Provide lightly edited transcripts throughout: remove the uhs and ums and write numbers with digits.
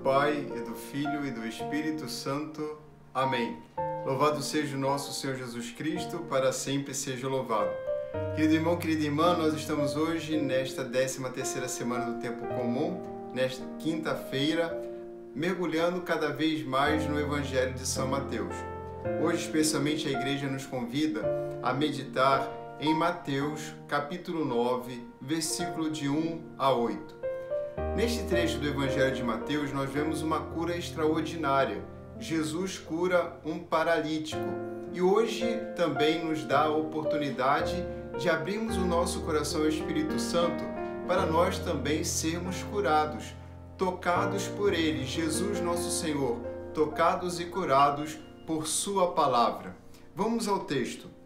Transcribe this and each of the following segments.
Pai, e do Filho, e do Espírito Santo. Amém. Louvado seja o nosso Senhor Jesus Cristo, para sempre seja louvado. Querido irmão, querida irmã, nós estamos hoje nesta 13ª semana do Tempo Comum, nesta quinta-feira, mergulhando cada vez mais no Evangelho de São Mateus. Hoje, especialmente, a Igreja nos convida a meditar em Mateus, capítulo 9, versículo de 1 a 8. Neste trecho do Evangelho de Mateus, nós vemos uma cura extraordinária. Jesus cura um paralítico. E hoje também nos dá a oportunidade de abrirmos o nosso coração ao Espírito Santo para nós também sermos curados, tocados por Ele, Jesus nosso Senhor, tocados e curados por Sua palavra. Vamos ao texto.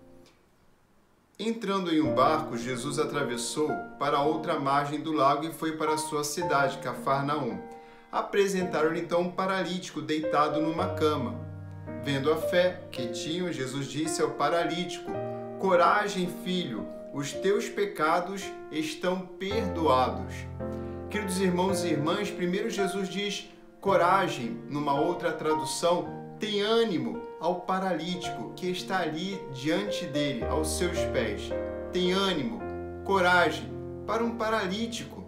Entrando em um barco, Jesus atravessou para a outra margem do lago e foi para a sua cidade, Cafarnaum. Apresentaram-lhe então um paralítico deitado numa cama. Vendo a fé que tinham, Jesus disse ao paralítico: "Coragem, filho, os teus pecados estão perdoados." Queridos irmãos e irmãs, primeiro Jesus diz coragem, numa outra tradução, tem ânimo ao paralítico que está ali diante dele, aos seus pés. Tem ânimo, coragem para um paralítico.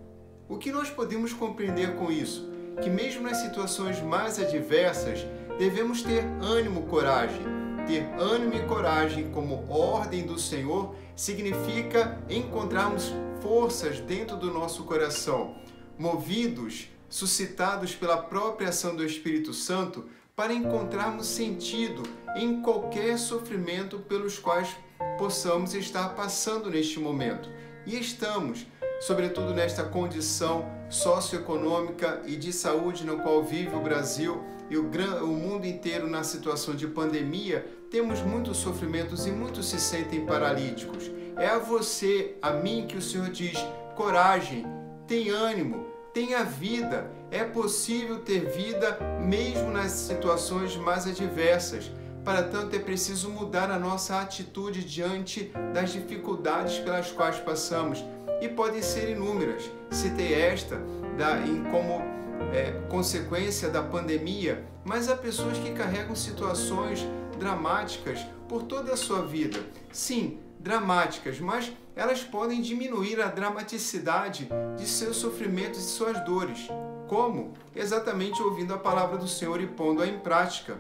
O que nós podemos compreender com isso? Que mesmo nas situações mais adversas, devemos ter ânimo, coragem. Ter ânimo e coragem como ordem do Senhor significa encontrarmos forças dentro do nosso coração, movidos, suscitados pela própria ação do Espírito Santo, para encontrarmos sentido em qualquer sofrimento pelos quais possamos estar passando neste momento. E estamos, sobretudo nesta condição socioeconômica e de saúde na qual vive o Brasil e o mundo inteiro na situação de pandemia, temos muitos sofrimentos e muitos se sentem paralíticos. É a você, a mim, que o Senhor diz: coragem, tem ânimo, tenha vida. É possível ter vida mesmo nas situações mais adversas. Para tanto, é preciso mudar a nossa atitude diante das dificuldades pelas quais passamos. E podem ser inúmeras. Citei esta como consequência da pandemia, mas há pessoas que carregam situações dramáticas por toda a sua vida. Sim, dramáticas, mas elas podem diminuir a dramaticidade de seus sofrimentos e suas dores. Como? Exatamente ouvindo a palavra do Senhor e pondo-a em prática.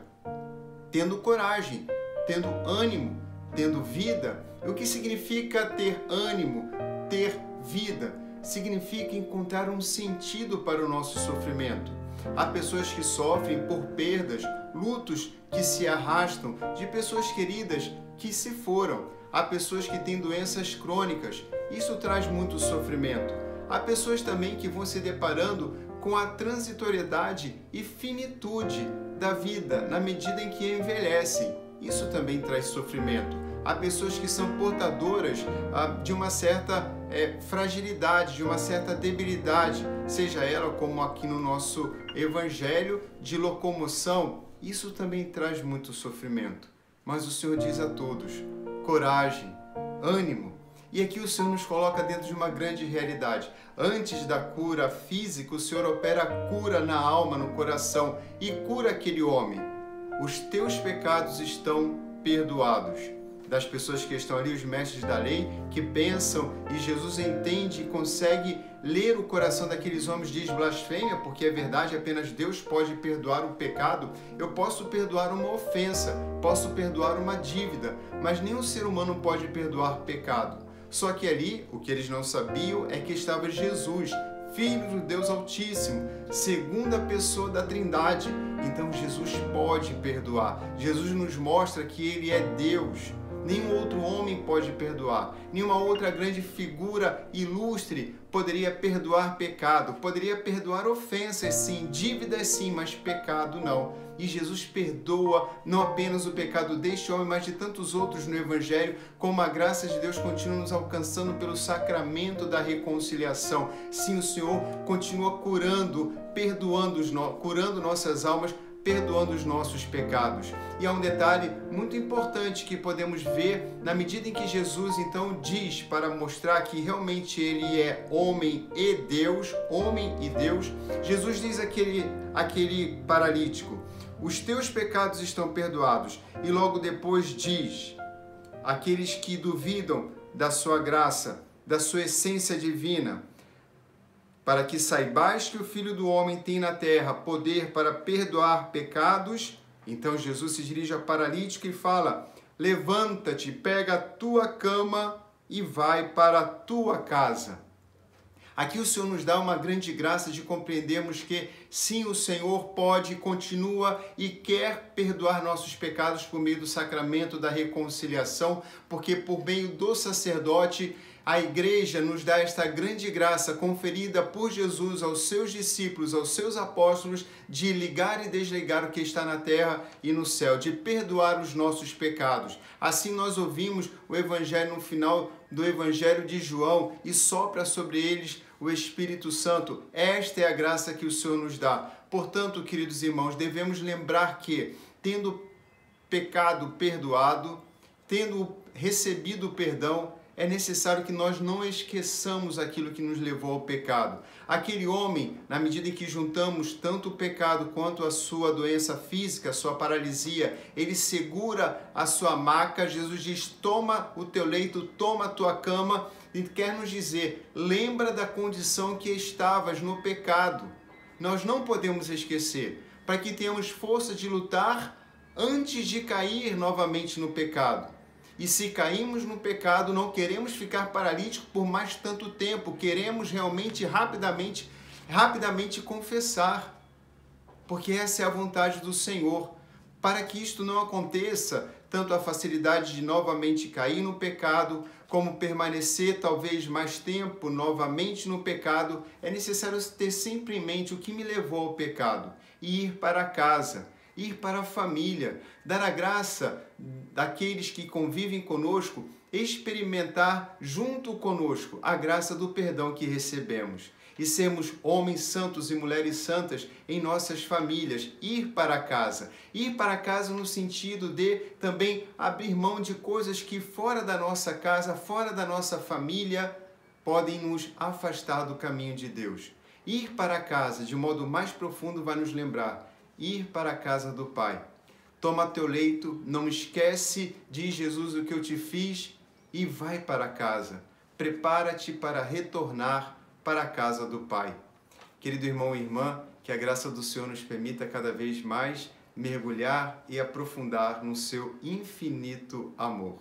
Tendo coragem, tendo ânimo, tendo vida. O que significa ter ânimo, ter vida? Significa encontrar um sentido para o nosso sofrimento. Há pessoas que sofrem por perdas, lutos que se arrastam, de pessoas queridas que se foram. Há pessoas que têm doenças crônicas, isso traz muito sofrimento. Há pessoas também que vão se deparando com a transitoriedade e finitude da vida na medida em que envelhecem, isso também traz sofrimento. Há pessoas que são portadoras de uma certa fragilidade, de uma certa debilidade, seja ela como aqui no nosso Evangelho, de locomoção, isso também traz muito sofrimento. Mas o Senhor diz a todos: coragem, ânimo. E aqui o Senhor nos coloca dentro de uma grande realidade. Antes da cura física, o Senhor opera a cura na alma, no coração, e cura aquele homem. Os teus pecados estão perdoados. Das pessoas que estão ali, os mestres da lei, que pensam, e Jesus entende e consegue ler o coração daqueles homens, diz blasfêmia, porque é verdade, apenas Deus pode perdoar o pecado. Eu posso perdoar uma ofensa, posso perdoar uma dívida, mas nenhum ser humano pode perdoar pecado. Só que ali, o que eles não sabiam é que estava Jesus, Filho do Deus Altíssimo, segunda pessoa da Trindade. Então Jesus pode perdoar. Jesus nos mostra que Ele é Deus. Nenhum outro homem pode perdoar. Nenhuma outra grande figura ilustre poderia perdoar pecado. Poderia perdoar ofensas, sim, dívidas, sim, mas pecado não. E Jesus perdoa não apenas o pecado deste homem, mas de tantos outros no Evangelho, como a graça de Deus continua nos alcançando pelo sacramento da reconciliação. Sim, o Senhor continua curando, perdoando, curando nossas almas perdoando os nossos pecados. E há um detalhe muito importante que podemos ver na medida em que Jesus então diz, para mostrar que realmente ele é homem e Deus, Jesus diz àquele paralítico: os teus pecados estão perdoados. E logo depois diz: aqueles que duvidam da sua graça, da sua essência divina, para que saibais que o Filho do Homem tem na terra poder para perdoar pecados. Então Jesus se dirige ao paralítico e fala: levanta-te, pega a tua cama e vai para a tua casa. Aqui o Senhor nos dá uma grande graça de compreendermos que sim, o Senhor pode, continua e quer perdoar nossos pecados por meio do sacramento da reconciliação, porque por meio do sacerdote a igreja nos dá esta grande graça conferida por Jesus aos seus discípulos, aos seus apóstolos, de ligar e desligar o que está na terra e no céu, de perdoar os nossos pecados. Assim nós ouvimos o Evangelho no final do Evangelho de João: e sopra sobre eles o Espírito Santo. Esta é a graça que o Senhor nos dá. Portanto, queridos irmãos, devemos lembrar que, tendo pecado perdoado, tendo recebido o perdão, é necessário que nós não esqueçamos aquilo que nos levou ao pecado. Aquele homem, na medida em que juntamos tanto o pecado quanto a sua doença física, a sua paralisia, ele segura a sua maca. Jesus diz: toma o teu leito, toma a tua cama, e quer nos dizer: lembra da condição que estavas no pecado. Nós não podemos esquecer, para que tenhamos força de lutar antes de cair novamente no pecado. E se caímos no pecado, não queremos ficar paralíticos por mais tanto tempo, queremos realmente rapidamente confessar, porque essa é a vontade do Senhor. Para que isto não aconteça, tanto a facilidade de novamente cair no pecado, como permanecer talvez mais tempo novamente no pecado, é necessário ter sempre em mente o que me levou ao pecado e ir para casa, ir para a família, dar a graça daqueles que convivem conosco, experimentar junto conosco a graça do perdão que recebemos e sermos homens santos e mulheres santas em nossas famílias. Ir para casa no sentido de também abrir mão de coisas que fora da nossa casa, fora da nossa família, podem nos afastar do caminho de Deus. Ir para casa de modo mais profundo vai nos lembrar: ir para a casa do Pai. Toma teu leito, não esquece, diz Jesus, o que eu te fiz, e vai para casa. Prepara-te para retornar para a casa do Pai. Querido irmão e irmã, que a graça do Senhor nos permita cada vez mais mergulhar e aprofundar no seu infinito amor.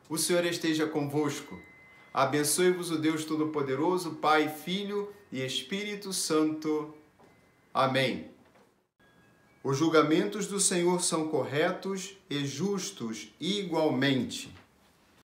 O Senhor esteja convosco. Abençoe-vos o Deus Todo-Poderoso, Pai, Filho e Espírito Santo. Amém. Os julgamentos do Senhor são corretos e justos igualmente.